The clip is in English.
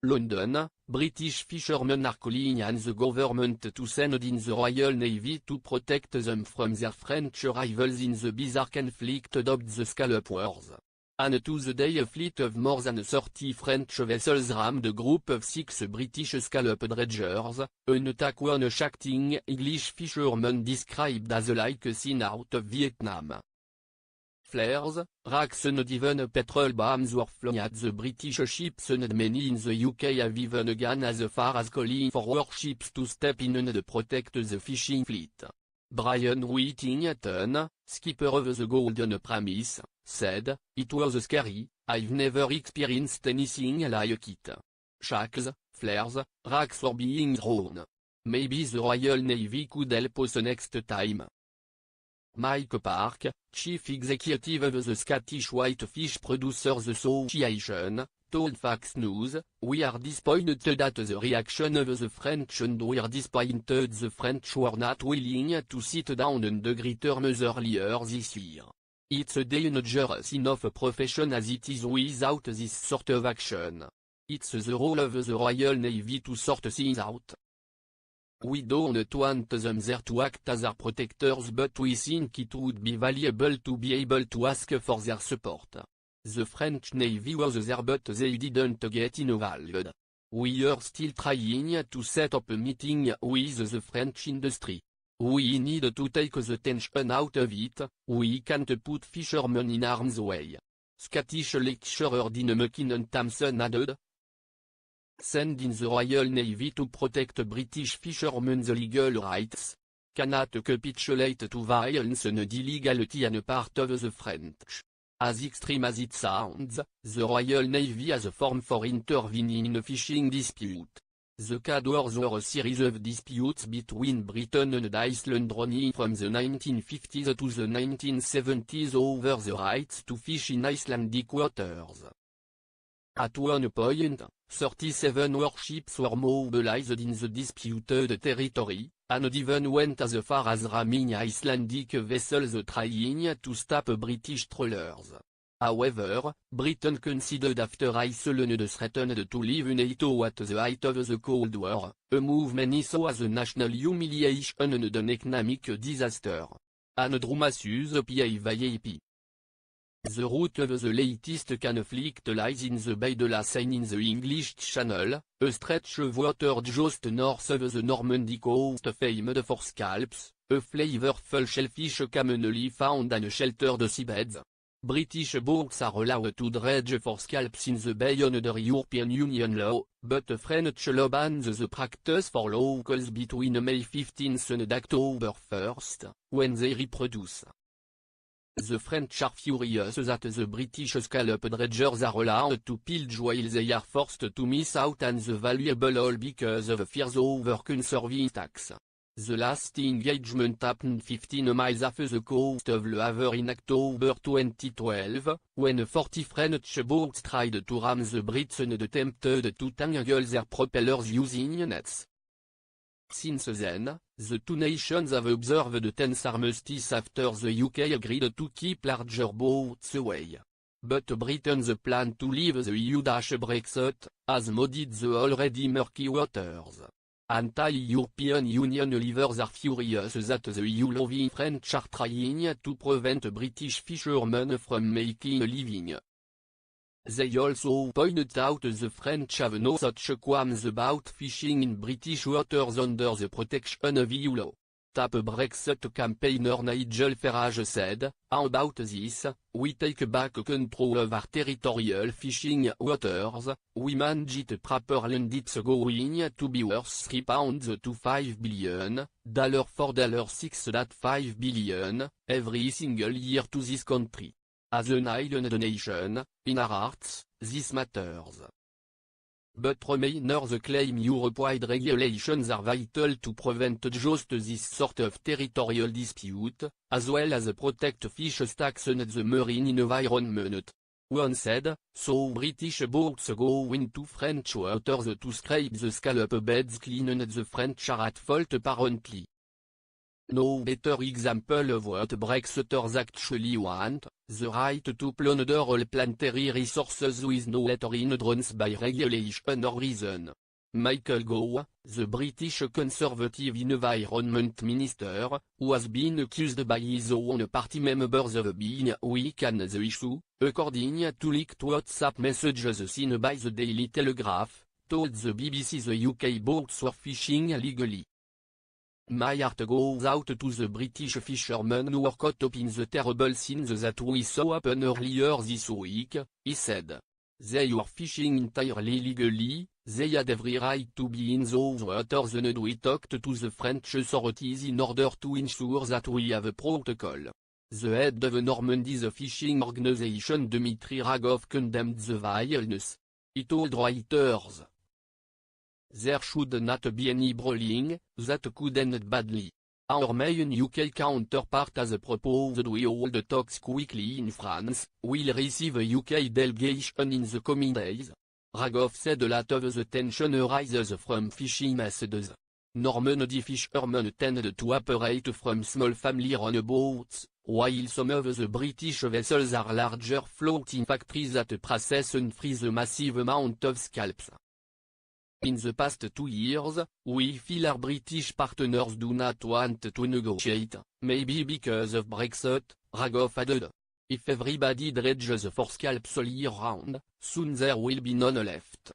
London, British fishermen are calling on the government to send in the Royal Navy to protect them from their French rivals in the bizarre conflict dubbed the Scallop Wars. And to the day a fleet of more than 30 French vessels rammed a group of 6 British scallop dredgers, an attack one shacking English fishermen described as like a scene out of Vietnam. Flares, racks and even petrol bombs were flown at the British ships and many in the UK have even gone as far as calling for warships to step in and protect the fishing fleet. Brian Whittington, skipper of the Golden Promise, said, "It was scary, I've never experienced anything like it. Shacks, flares, racks were being thrown. Maybe the Royal Navy could help us next time." Mike Park, chief executive of the Scottish Whitefish Producers Association, told Fox News, "We are disappointed at the reaction of the French and we're disappointed the French were not willing to sit down and agree terms earlier this year. It's dangerous enough profession as it is without this sort of action. It's the role of the Royal Navy to sort things out. We don't want them there to act as our protectors, but we think it would be valuable to be able to ask for their support. The French Navy was there but they didn't get involved. We are still trying to set up a meeting with the French industry. We need to take the tension out of it, we can't put fishermen in harm's way." Scottish lecturer Dean McKinnon Thompson added. "Send in the Royal Navy to protect British fishermen's legal rights. Cannot capitulate to violence and illegality on part of the French. As extreme as it sounds, the Royal Navy has a form for intervening in a fishing dispute. The Cod Wars were a series of disputes between Britain and Iceland running from the 1950s to the 1970s over the rights to fish in Icelandic waters. At one point, 37 warships were mobilized in the disputed territory, and even went as far as ramming Icelandic vessels trying to stop British trawlers. However, Britain conceded after Iceland threatened to leave NATO at the height of the Cold War, a move many saw as a national humiliation and an economic disaster. Andrew Matthews PIVAP. The root of the latest conflict lies in the Bay de la Seine in the English Channel, a stretch of water just north of the Normandy coast famed for scallops, a flavorful shellfish commonly found on sheltered seabeds. British boats are allowed to dredge for scallops in the bay under European Union law, but French law bans the practice for locals between May 15 and October 1, when they reproduce. The French are furious that the British scallop dredgers are allowed to pillage while they are forced to miss out on the valuable oil because of fears over conserving tax. The last engagement happened 15 miles off the coast of Le Havre in October 2012, when 40 French boats tried to ram the Brits and attempted to tangle their propellers using nets. Since then, the two nations have observed a tense armistice after the UK agreed to keep larger boats away. But Britain's plan to leave the EU-Brexit has muddied the already murky waters. Anti-European Union leaders are furious that the EU-loving French are trying to prevent British fishermen from making a living. They also pointed out the French have no such qualms about fishing in British waters under the protection of EU law. Top Brexit campaigner Nigel Farage said, "How about this, we take back control of our territorial fishing waters, we manage it properly and it's going to be worth £3 to $5 billion, for $6.5 billion, every single year to this country. As an island nation, in our hearts, this matters." But Remainers claim Europe-wide regulations are vital to prevent just this sort of territorial dispute, as well as protect fish stocks and the marine environment. One said, "So British boats go into French waters to scrape the scallop beds clean and the French are at fault apparently." No better example of what Brexiters actually want, the right to plunder all planetary resources with no letter hindrance by regulation or reason. Michael Gove, the British Conservative Environment Minister, who has been accused by his own party members of being weak on the issue, according to leaked WhatsApp messages seen by the Daily Telegraph, told the BBC the UK boats were fishing illegally. My heart goes out to the British fishermen who were caught up in the terrible scenes that we saw happen earlier this week, he said. They were fishing entirely legally, they had every right to be in those waters, and we talked to the French authorities in order to ensure that we have a protocol. The head of Normandy's fishing organization Dmitry Ragov condemned the violence. He told Reuters. There should not be any brawling, that could end badly. Our main UK counterpart has proposed we hold talks quickly in France, will receive a UK delegation in the coming days. Ragov said a lot of the tension arises from fishing methods. Normandy fishermen tend to operate from small family-run boats, while some of the British vessels are larger floating factories that process and freeze a massive amount of scalps. In the past 2 years, we feel our British partners do not want to negotiate, maybe because of Brexit, Ragov added. If everybody dredges for scalps all year round, soon there will be none left.